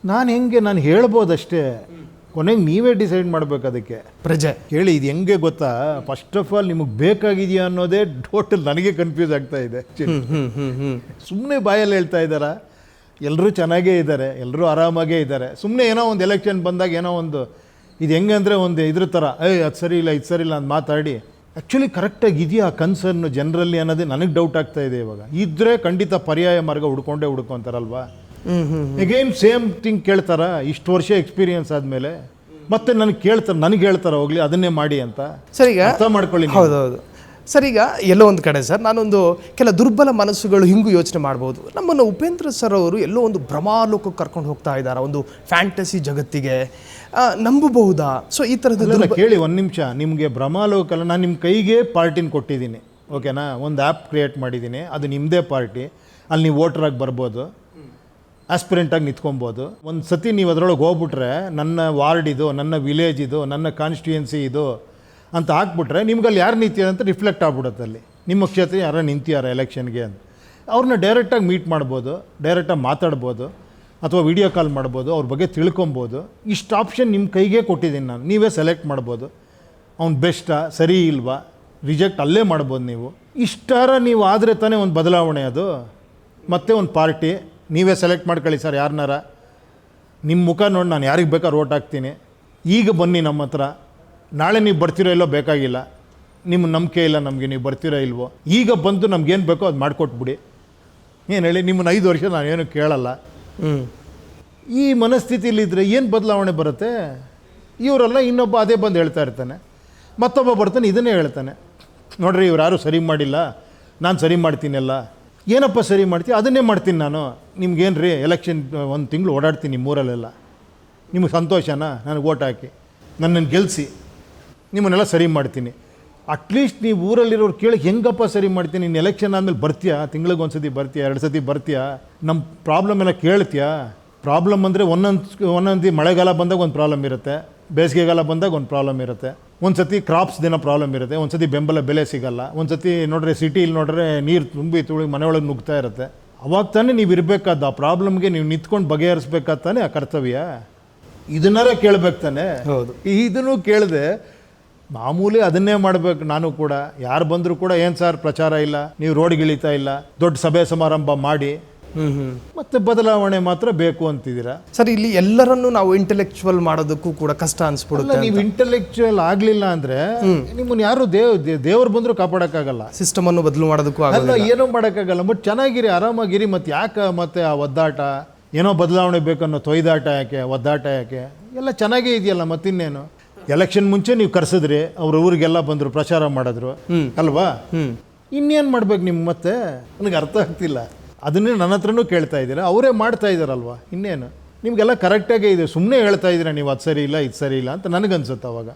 ನಾನು ಹೇಳ್ಬೋದಷ್ಟೇ, ಕೊನೆಗೆ ನೀವೇ ಡಿಸೈಡ್ ಮಾಡಬೇಕು ಅದಕ್ಕೆ. ಪ್ರಜೆ ಕೇಳಿ, ಇದು ಹೆಂಗೆ ಗೊತ್ತಾ, ಫಸ್ಟ್ ಆಫ್ ಆಲ್ ನಿಮಗೆ ಬೇಕಾಗಿದೆಯಾ ಅನ್ನೋದೇ ಟೋಟಲ್ ನನಗೆ ಕನ್ಫ್ಯೂಸ್ ಆಗ್ತಾ ಇದೆ. ಸುಮ್ಮನೆ ಬಾಯಲ್ಲಿ ಹೇಳ್ತಾ ಇದ್ದಾರಾ, ಎಲ್ಲರೂ ಚೆನ್ನಾಗೇ ಇದ್ದಾರೆ, ಎಲ್ಲರೂ ಆರಾಮಾಗೇ ಇದ್ದಾರೆ. ಸುಮ್ಮನೆ ಏನೋ ಒಂದು ಎಲೆಕ್ಷನ್ ಬಂದಾಗ ಏನೋ ಒಂದು ಇದು ಹೆಂಗೆ ಅಂದರೆ ಒಂದು ಇದ್ರ ಥರ ಅದು ಸರಿ ಇಲ್ಲ ಇದು ಸರಿ ಇಲ್ಲ ಅಂತ ಮಾತಾಡಿ ಆ್ಯಕ್ಚುಲಿ ಕರೆಕ್ಟಾಗಿ ಇದೆಯಾ ಕನ್ಸರ್ನು ಜನರಲ್ಲಿ ಅನ್ನೋದೇ ನನಗೆ ಡೌಟ್ ಆಗ್ತಾ ಇದೆ ಇವಾಗ. ಇದ್ದರೆ ಖಂಡಿತ ಪರ್ಯಾಯ ಮಾರ್ಗ ಹುಡ್ಕೊಂತಾರಲ್ವಾ. ಅಗೈನ್ ಸೇಮ್ ಥಿಂಗ್ ಕೇಳ್ತಾರ, ಇಷ್ಟು ವರ್ಷ ಎಕ್ಸ್ಪೀರಿಯನ್ಸ್ ಆದಮೇಲೆ ಮತ್ತೆ ನನಗೆ ಹೇಳ್ತಾರೆ ಹೋಗ್ಲಿ ಅದನ್ನೇ ಮಾಡಿ ಅಂತ. ಸರ್ ಈಗ ಅರ್ಥ ಮಾಡ್ಕೊಳ್ಳಿ. ಹೌದೌದು ಸರ್, ಈಗ ಎಲ್ಲೋ ಒಂದು ಕಡೆ ಸರ್ ನಾನೊಂದು ಕೆಲ ದುರ್ಬಲ ಮನಸ್ಸುಗಳು ಹಿಂಗೂ ಯೋಚನೆ ಮಾಡ್ಬೋದು, ನಮ್ಮನ್ನು ಉಪೇಂದ್ರ ಸರ್ ಅವರು ಎಲ್ಲೋ ಒಂದು ಭ್ರಮಾಲೋಕಕ್ಕೆ ಕರ್ಕೊಂಡು ಹೋಗ್ತಾ ಇದ್ದಾರೆ, ಒಂದು ಫ್ಯಾಂಟಸಿ ಜಗತ್ತಿಗೆ ನಂಬಬಹುದಾ? ಸೊ ಈ ಥರದ್ದು ಕೇಳಿ ಒಂದು ನಿಮಿಷ. ನಿಮಗೆ ಭ್ರಮಾಲೋಕಲ್ಲ, ನಾನು ನಿಮ್ಮ ಕೈಗೆ ಪಾರ್ಟಿನ ಕೊಟ್ಟಿದ್ದೀನಿ, ಓಕೆನಾ? ಒಂದು ಆ್ಯಪ್ ಕ್ರಿಯೇಟ್ ಮಾಡಿದ್ದೀನಿ, ಅದು ನಿಮ್ಮದೇ ಪಾರ್ಟಿ. ಅಲ್ಲಿ ನೀವು ವೋಟ್ರಾಗಿ ಬರ್ಬೋದು, ಆಸ್ಪಿರೆಂಟಾಗಿ ನಿಂತ್ಕೊಬೋದು. ಒಂದು ಸತಿ ನೀವು ಅದರೊಳಗೆ ಹೋಗ್ಬಿಟ್ರೆ ನನ್ನ ವಾರ್ಡ್ ಇದು, ನನ್ನ ವಿಲೇಜ್ ಇದು, ನನ್ನ ಕಾನ್ಸ್ಟಿಟ್ಯೂಯೆನ್ಸಿ ಇದು ಅಂತ ಹಾಕ್ಬಿಟ್ರೆ ನಿಮ್ಗಲ್ಲಿ ಯಾರು ನಿಂತಿದ್ದಾರೆ ಅಂತ ರಿಫ್ಲೆಕ್ಟ್ ಆಗ್ಬಿಡುತ್ತೆ. ಅಲ್ಲಿ ನಿಮ್ಮ ಕ್ಷೇತ್ರ ಯಾರು ನಿಂತಿದ್ದಾರೆ ಎಲೆಕ್ಷನ್ಗೆ ಅಂತ ಅವ್ರನ್ನ ಡೈರೆಕ್ಟಾಗಿ ಮೀಟ್ ಮಾಡ್ಬೋದು, ಡೈರೆಕ್ಟಾಗಿ ಮಾತಾಡ್ಬೋದು, ಅಥವಾ ವಿಡಿಯೋ ಕಾಲ್ ಮಾಡ್ಬೋದು, ಅವ್ರ ಬಗ್ಗೆ ತಿಳ್ಕೊಬೋದು. ಇಷ್ಟು ಆಪ್ಷನ್ ನಿಮ್ಮ ಕೈಗೆ ಕೊಟ್ಟಿದ್ದೀನಿ ನಾನು. ನೀವೇ ಸೆಲೆಕ್ಟ್ ಮಾಡ್ಬೋದು, ಅವ್ನು ಬೆಸ್ಟಾ ಸರಿ ಇಲ್ವಾ ರಿಜೆಕ್ಟ್ ಅಲ್ಲೇ ಮಾಡ್ಬೋದು ನೀವು. ಇಷ್ಟಾರ ನೀವು ಆದರೆ ತಾನೇ ಒಂದು ಬದಲಾವಣೆ ಅದು. ಮತ್ತೆ ಒಂದು ಪಾರ್ಟಿ ನೀವೇ ಸೆಲೆಕ್ಟ್ ಮಾಡ್ಕೊಳ್ಳಿ ಸರ್, ಯಾರನ್ನಾರ ನಿಮ್ಮ ಮುಖ ನೋಡಿ ನಾನು ಯಾರಿಗೆ ಬೇಕಾದ್ರೂ ಓಟ್ ಹಾಕ್ತೀನಿ, ಈಗ ಬನ್ನಿ ನಮ್ಮ ಹತ್ರ, ನಾಳೆ ನೀವು ಬರ್ತಿರೋ ಇಲ್ಲೋ ಬೇಕಾಗಿಲ್ಲ, ನಿಮ್ಮ ನಂಬಿಕೆ ಇಲ್ಲ ನಮಗೆ, ನೀವು ಬರ್ತಿರೋ ಇಲ್ವೋ, ಈಗ ಬಂದು ನಮ್ಗೇನು ಬೇಕೋ ಅದು ಮಾಡಿಕೊಟ್ಬಿಡಿ. ಏನು ಹೇಳಿ, ನಿಮ್ಮನ್ನು 5 ವರ್ಷ ನಾನೇನು ಕೇಳಲ್ಲ. ಈ ಮನಸ್ಥಿತಿಲಿದ್ದರೆ ಏನು ಬದಲಾವಣೆ ಬರುತ್ತೆ? ಇವರೆಲ್ಲ ಇನ್ನೊಬ್ಬ ಅದೇ ಬಂದು ಹೇಳ್ತಾ ಇರ್ತಾನೆ, ಮತ್ತೊಬ್ಬ ಬರ್ತಾನೆ ಇದನ್ನೇ ಹೇಳ್ತಾನೆ, ನೋಡ್ರಿ ಇವ್ರು ಯಾರೂ ಸರಿ ಮಾಡಿಲ್ಲ, ನಾನು ಸರಿ ಮಾಡ್ತೀನಲ್ಲ. ಏನಪ್ಪ ಸರಿ ಮಾಡ್ತೀನಿ? ಅದನ್ನೇ ಮಾಡ್ತೀನಿ ನಾನು. ನಿಮ್ಗೇನು ರೀ ಎಲೆಕ್ಷನ್ 1 ತಿಂಗಳು ಓಡಾಡ್ತೀನಿ ನಿಮ್ಮೂರಲ್ಲೆಲ್ಲ, ನಿಮಗೆ ಸಂತೋಷನಾ? ನನಗೆ ಓಟ್ ಹಾಕಿ ನನ್ನನ್ನು ಗೆಲ್ಲಿಸಿ ನಿಮ್ಮನ್ನೆಲ್ಲ ಸರಿ ಮಾಡ್ತೀನಿ. ಅಟ್ಲೀಸ್ಟ್ ನೀವು ಊರಲ್ಲಿರೋರು ಕೇಳಿ ಹೆಂಗಪ್ಪ ಸರಿ ಮಾಡ್ತೀನಿ, ನೀನು ಎಲೆಕ್ಷನ್ ಆದಮೇಲೆ ಬರ್ತೀಯಾ, ತಿಂಗಳಿಗೆ 1 ಸತಿ ಬರ್ತೀಯಾ, 2 ಸತಿ ಬರ್ತೀಯಾ, ನಮ್ಮ ಪ್ರಾಬ್ಲಮ್ ಎಲ್ಲ ಕೇಳ್ತೀಯಾ? ಪ್ರಾಬ್ಲಮ್ ಅಂದರೆ ಒಂದೊಂದು ಮಳೆಗಾಲ ಬಂದಾಗ ಒಂದು ಪ್ರಾಬ್ಲಮ್ ಇರುತ್ತೆ, ಬೇಸಿಗೆಗಾಲ ಬಂದಾಗ ಒಂದು ಪ್ರಾಬ್ಲಮ್ ಇರುತ್ತೆ, ಒಂದು ಸತಿ ಕ್ರಾಪ್ಸ್ ದಿನ ಪ್ರಾಬ್ಲಮ್ ಇರುತ್ತೆ, ಒಂದು ಸತಿ ಬೆಂಬಲ ಬೆಲೆ ಸಿಗಲ್ಲ, ಒಂದು ಸತಿ ನೋಡ್ರೆ ಸಿಟಿಲಿ ನೋಡ್ರೆ ನೀರು ತುಳಿ ಮನೆಯೊಳಗೆ ನುಗ್ತಾ ಇರುತ್ತೆ. ಅವಾಗ ತಾನೇ ನೀವು ಇರಬೇಕಾದ ಆ ಪ್ರಾಬ್ಲಮ್ಗೆ ನೀವು ನಿಂತ್ಕೊಂಡು ಬಗೆಹರಿಸ್ಬೇಕಾದ ತಾನೇ ಆ ಕರ್ತವ್ಯ. ಇದನ್ನಾರ ಕೇಳ್ಬೇಕು ತಾನೆ. ಹೌದು, ಇದನ್ನು ಕೇಳಿದೆ ಮಾಮೂಲಿ ಅದನ್ನೇ ಮಾಡಬೇಕು. ನಾನು ಕೂಡ ಯಾರು ಬಂದರೂ ಕೂಡ ಏನು ಸರ್ ಪ್ರಚಾರ ಇಲ್ಲ, ನೀವು ರೋಡ್ಗೆ ಇಳಿತಾ ಇಲ್ಲ, ದೊಡ್ಡ ಸಭೆ ಸಮಾರಂಭ ಮಾಡಿ ಮತ್ತೆ ಬದಲಾವಣೆ ಮಾತ್ರ ಬೇಕು ಅಂತಿದ್ದೀರಾ ಸರ್. ಇಲ್ಲಿ ಎಲ್ಲರನ್ನು ನಾವು ಇಂಟೆಲೆಕ್ಚುವಲ್ ಮಾಡೋದಕ್ಕೂ ಕೂಡ ಕಷ್ಟ ಅನ್ಸ್ಬಿಡುತ್ತೆ. ನೀವು ಇಂಟೆಲೆಕ್ಚುವಲ್ ಆಗಲಿಲ್ಲ ಅಂದರೆ ನಿಮ್ಮನ್ನು ಯಾರು ದೇವ್ರು ಬಂದರೂ ಕಾಪಾಡೋಕ್ಕಾಗಲ್ಲ, ಸಿಸ್ಟಮ್ ಅನ್ನು ಬದಲು ಮಾಡೋದಕ್ಕೂ ಆಗಲ್ಲ, ಏನೂ ಮಾಡೋಕ್ಕಾಗಲ್ಲ. ಬಟ್ ಚೆನ್ನಾಗಿರಿ, ಆರಾಮಾಗಿರಿ. ಮತ್ತು ಯಾಕೆ ಮತ್ತೆ ಆ ಒದ್ದಾಟ, ಏನೋ ಬದಲಾವಣೆ ಬೇಕನ್ನೋ ತೊಯ್ದಾಟ ಯಾಕೆ, ಒದ್ದಾಟ ಯಾಕೆ? ಎಲ್ಲ ಚೆನ್ನಾಗೇ ಇದೆಯಲ್ಲ. ಮತ್ತಿನ್ನೇನು, ಎಲೆಕ್ಷನ್ ಮುಂಚೆ ನೀವು ಕರೆಸಿದ್ರಿ, ಅವ್ರ ಊರಿಗೆಲ್ಲ ಬಂದರು, ಪ್ರಚಾರ ಮಾಡಿದ್ರು ಅಲ್ವಾ? ಇನ್ನೇನು ಮಾಡ್ಬೇಕು ನಿಮ್ಗೆ? ಮತ್ತೆ ನನಗೆ ಅರ್ಥ ಆಗ್ತಿಲ್ಲ. ಅದನ್ನೇ ನನ್ನ ಹತ್ರನೂ ಕೇಳ್ತಾ ಇದ್ದೀರಾ, ಅವರೇ ಮಾಡ್ತಾ ಇದ್ದಾರಲ್ವ, ಇನ್ನೇನು? ನಿಮಗೆಲ್ಲ ಕರೆಕ್ಟಾಗೇ ಇದೆ, ಸುಮ್ಮನೆ ಹೇಳ್ತಾ ಇದ್ದೀರಾ ನೀವು ಅದು ಸರಿ ಇಲ್ಲ ಇದು ಸರಿ ಇಲ್ಲ ಅಂತ ನನಗನ್ಸುತ್ತೆ ಅವಾಗ.